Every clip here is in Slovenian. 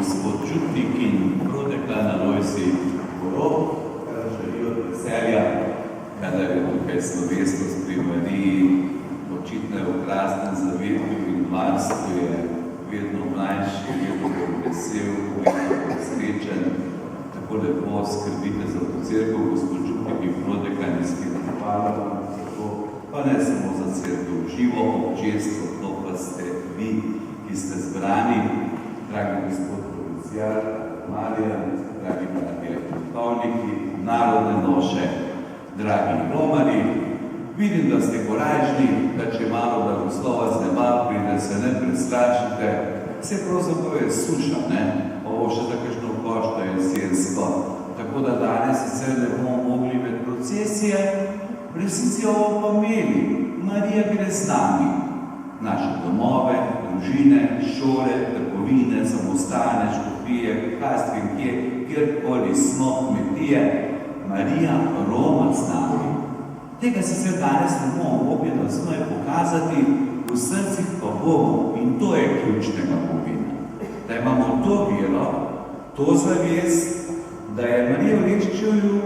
gospod Župnik in prodeklana Lojsi Borov, kar želijo veselja, kadar je tukaj slovesnost pri Mariji, očitno je v krasnem zavetju in varstvu je vedno mlajši, vedno vesel, vedno srečen, tako lepo skrbite za to cerkev, gospod Župnik in prodeklani skrbite hvala, pa ne samo za cerkev, živo občestvo, to pa ste vi, ki ste zbrani, dragi gospod provinciar, Marija, dragi bratje duhovniki, narodne noše, dragi romani, vidim, da ste korajžni, da če malo blagoslova z neba pride, se ne prestrašite, vse pravzaprav je suša, ne? Ovo še takšno košta jesensko, tako da danes sicer ne bomo mogli med procesije, v resnici ovo pa imeli, Marija gre z nami, naše domove, družine, šole, trgovine, samostane, škofije, kastvinke, kjerkoli smo, kmetije, Marija roma z nami. Tega se danes ne bomo mogli nazvaj pokazati, v srcih pa bomo, in to je ključnega pomena. Da imamo to vero, to zavest, da je Marija v Leččevju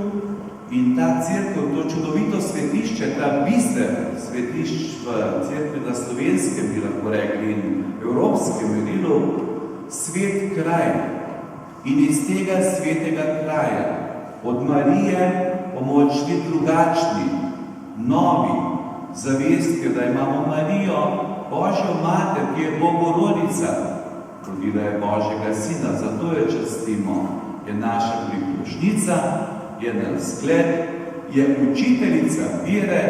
in ta cerkev, to čudovito svetišče, ta bister svetišč v cerkvi na slovenskem, bi lahko rekli, in evropskem merilu, svet kraj. In iz tega svetega kraja, od Marije, bomo odšli drugačni, novi, zavestjo, da imamo Marijo, Božjo mater, ki je Bogorodica, rodila je Božjega sina, zato jo častimo, je naša priprošnica, je naš zgled, je učiteljica vere,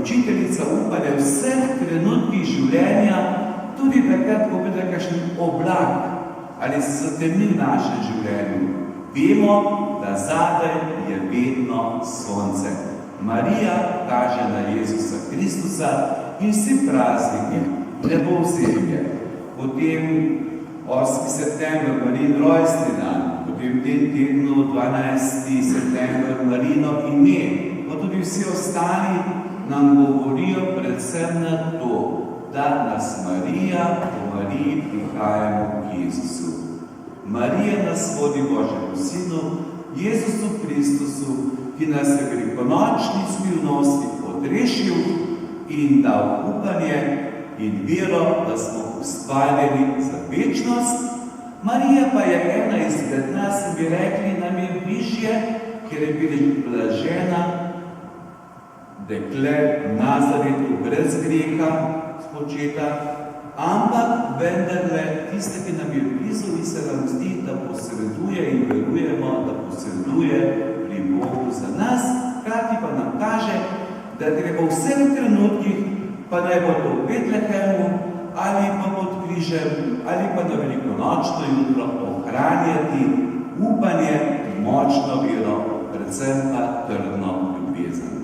učiteljica upanja vseh trenutkih življenja, tudi takrat, ko bi kakšen oblak ali se zatemni v našem življenju. Vemo, da zadaj je vedno sonce. Marija kaže na Jezusa Kristusa in vsi prazniki, nebo vzemlje. Potem 8. september, Marijin rojstni dan, potem v tem tednu 12. september, Marijino ime, pa tudi vsi ostali nam govorijo predvsem na to, da nas Marija, po Mariji prihajamo k Jezusu. Marija nas vodi Božjemu Sinu, Jezusu Kristusu, ki nas je velikonočni skrivnosti odrešil in dal upanje in vero, da smo ustvarjeni za večnost. Marija pa je ena izmed nas, bi rekli, nam je bližje, ker je bila žena, dekle v Nazaretu brez greha spočeta, ampak vendarle tiste, ki nam je blizu, in se nam zdi, da posreduje in verujemo, da posreduje pri Bogu za nas, hkrati pa nam kaže, da treba v vseh trenutkih, pa naj bo to v Betlehemu, ali pa pod križem, ali pa na velikonočno jutro ohranjati upanje, močno vero, predvsem pa trdno ljubezen.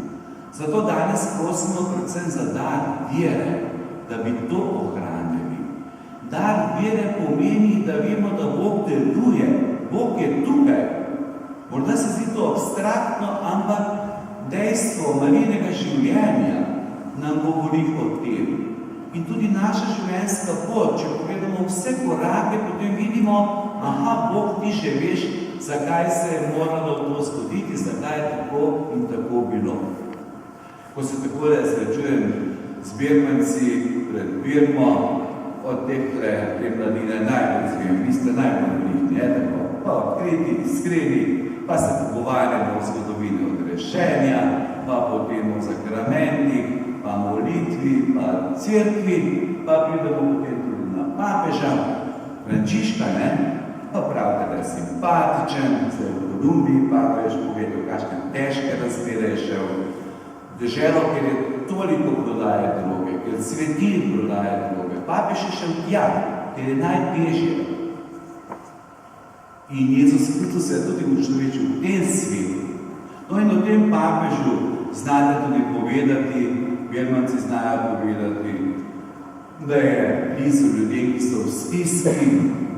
Zato danes prosimo predvsem za dar vere, da bi to ohranjali. Dar vere pomeni, da vemo, da Bog deluje, Bog je tukaj. Morda se zdi to abstraktno, ampak dejstvo Marijinega življenja nam govori o tem. In tudi naša življenjska pot, če pogledamo vse korake, potem vidimo, aha, Bog, ti že veš, zakaj se je moralo to zgoditi, zakaj je tako in tako bilo. Ko se takole srečujem z Birmanci pred Birmo, od te mladine najbolj zvem, vi ste najbolj vrihni, tako, pa odkriti, iskreni, pa se pogovarjamo o zgodovini odrešenja, pa potem o zakramentih, pa molitvi, pa cerkvi, pa pridemo potem tudi na papeža, Frančiška, ne? Pa pravite, da je simpatičen, se je v Kolumbiji papež povedal, kakšne težke razmere je šel, deželo, ker je toliko prodaje droge, ker svetil prodaje droge, papež je šel tja, ker je najtežje. In Jezus Kristus se je tudi učlovečil v tem svetu. No in o tem papežu znate tudi povedati, Birmanci znajo povedati, da je pisal ljudem, ki so v stiski,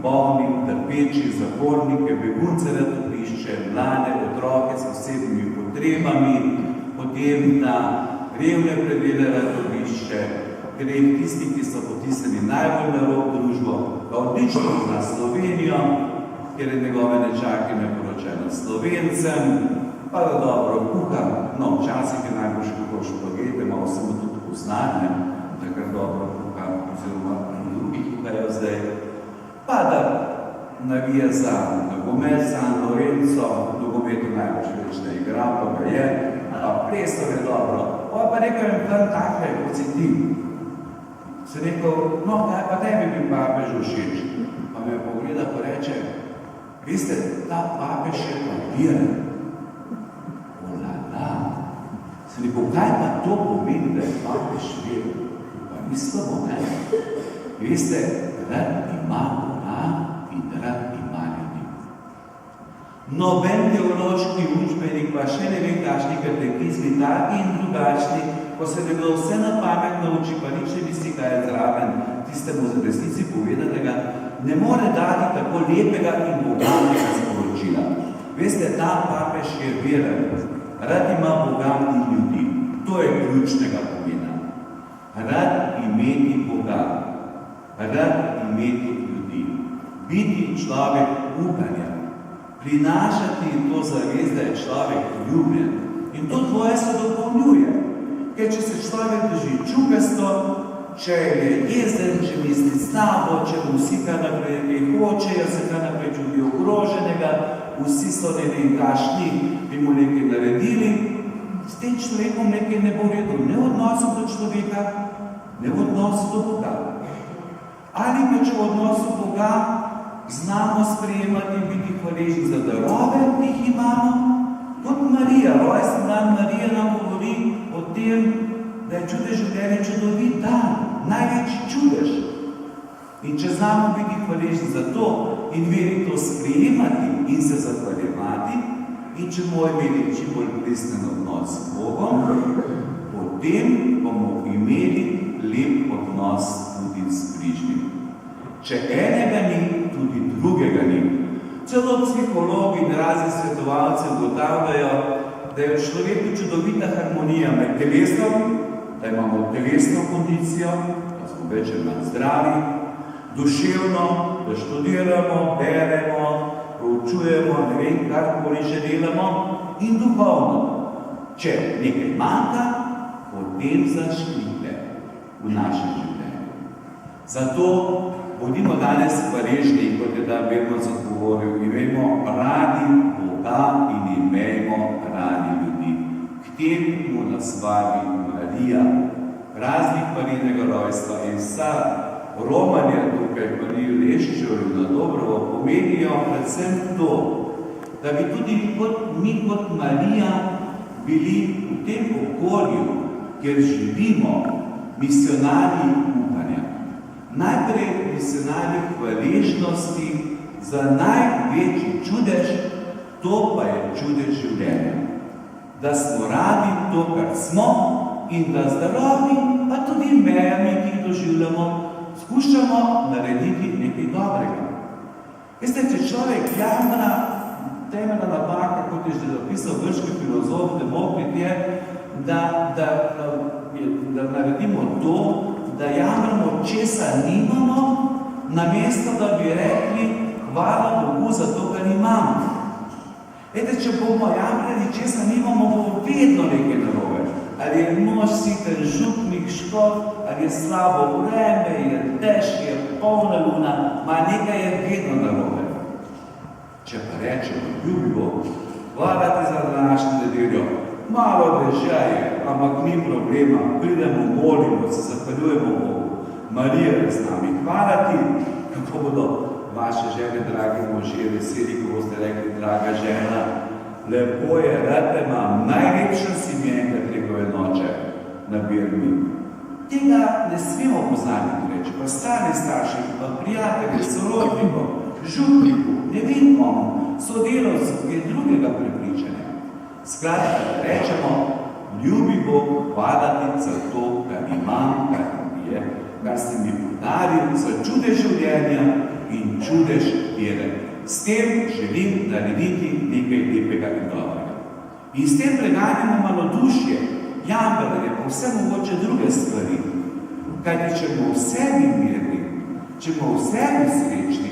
bolni, trpeči, zapornike, begunce na toplišče, mlade, otroke s posebnimi potrebami, potem na revne predele na toplišče, greh tisti, ki so potisnili najbolj na rob družbo, pa odlično za Slovenijo, ker je njegove nečakinja poročena Slovencem, pa da dobro kuha, no, včasih je najbolj kuhal špagete, malo se mu tudi poznane, da kar dobro kuha, oziroma drugi kuhajo zdaj, pa da navija za nogomet, San Lorenzo, nogometu najbolj več ne igra, pa ga je, pa Prestor je dobro, pa rekel jim tam takve, kot si ti. Se rekel, no, pa tebi bi papež všeč. Pa me pogleda, pa reče, veste, ta papež je papiren. Olala. Se rekel, kaj pa to pomeni, da je papež veren? Pa ni slabo, ne? Veste, rad ima Boga in rad ima ljudi. Noben teološki učbenik, pa še ne vem kakšni katekizmi, taki in drugačni, ko se nekdo vse na pamet nauči, pa nič ne misli, kaj je zraven tistemu za resnici povedanega, ne more dati tako lepega in bogatega sporočila. Veste, ta papež je veren, rad ima Boga in ljudi. To je ključnega pomena. Rad imeti Boga, rad imeti ljudi, biti človek upanja, prinašati to zavez, da je človek ljubljen. In to dvoje se dopolnjuje. Ker če se človek drži čukasto, če je jezen, če misli slabo, če mu vsi kar naprej nekaj hočejo, se kar naprej čuti ogroženega, vsi so ne vem kašni, bi mu nekaj naredili, s tem človekom nekaj ne bo redu, ne v odnosu do človeka, ne v odnosu do Boga. Ali pa če v odnosu Boga znamo sprejemati in biti hvaležni za darove, ki jih imamo, kot Marija, rojstni dan Marija nam govori o tem, da je čudež življenja čudovit dan, največji čudež. In če znamo biti hvaležni za to in veri to sprejemati in se zahvaljevati, in če bomo imeli čim bolj pristen odnos s Bogom, potem bomo imeli lep odnos tudi s bližnjim. Če enega ni, tudi drugega ni. Celo psihologi in razni svetovalci ugotavljajo, da je v človeku čudovita harmonija med telesom, da imamo telesno kondicijo, da smo več ali manj zdravi, duševno, da študiramo, beremo, poučujemo, ne vem, karkoli že delamo, in duhovno. Če nekaj manjka, potem zaškrite v našem življenju. Zato bodimo danes hvaležni, kot je da Bernard odgovoril, imejmo radi Boga in imejmo radi ljudi. K temu nas vabi Marija, praznik Marijinega rojstva in vsa romanja tukaj Marijo Leščev na Dobrovo pomenijo predvsem to, da bi tudi mi kot Marija bili v tem okolju, kjer živimo, misionarji upanja. Najprej misionarji hvaležnosti za največji čudež, to pa je čudež življenja. Da smo radi to, kar smo, in da zdravi, pa tudi mejami, ki jih doživljamo, skušamo narediti nekaj dobrega. Veste, če človek jamra, temeljna napaka, kot je že zapisal grški filozof Demokrit, je, da naredimo to, da jamramo, česa nimamo, namesto da bi rekli, hvala Bogu za to, kar imamo. Vete, če bomo jamrali, česa nimamo, bo vedno nekaj narobe. Ali je mož siten, župnik, škod, ali je slabo vreme, je dež, je polna luna, ma nekaj je vedno narobe. Če pa rečemo, ljubi Bog, hvala ti za današnjo nedeljo, malo dežja je, ampak ni problema, pridemo, molimo, se zahvaljujemo Bogu. Marija je z nami, hvala ti, kako bodo vaše žene, dragi možje, veseli, ko boste rekli, draga žena, lepo je, rad te imam, najlepša si mjenka tregove noče na Birmi. Tega ne smemo pozabiti reči, pa stari starši, pa prijatelji, sorodnikom, župniku, ne vem komu, sodelavcu, ki je drugega prepričanja. Skratka, rečemo, ljubi Bog, hvala ti za to, kar imam, kar je, kar si mi podaril, za čudež življenja in čudež vere. S tem želim narediti nekaj lepega in dobrega. In s tem preganjamo malodušje, jambranje, pa vse mogoče druge stvari. Kajti, če bomo vsebi mirni, če bomo vsebi srečni,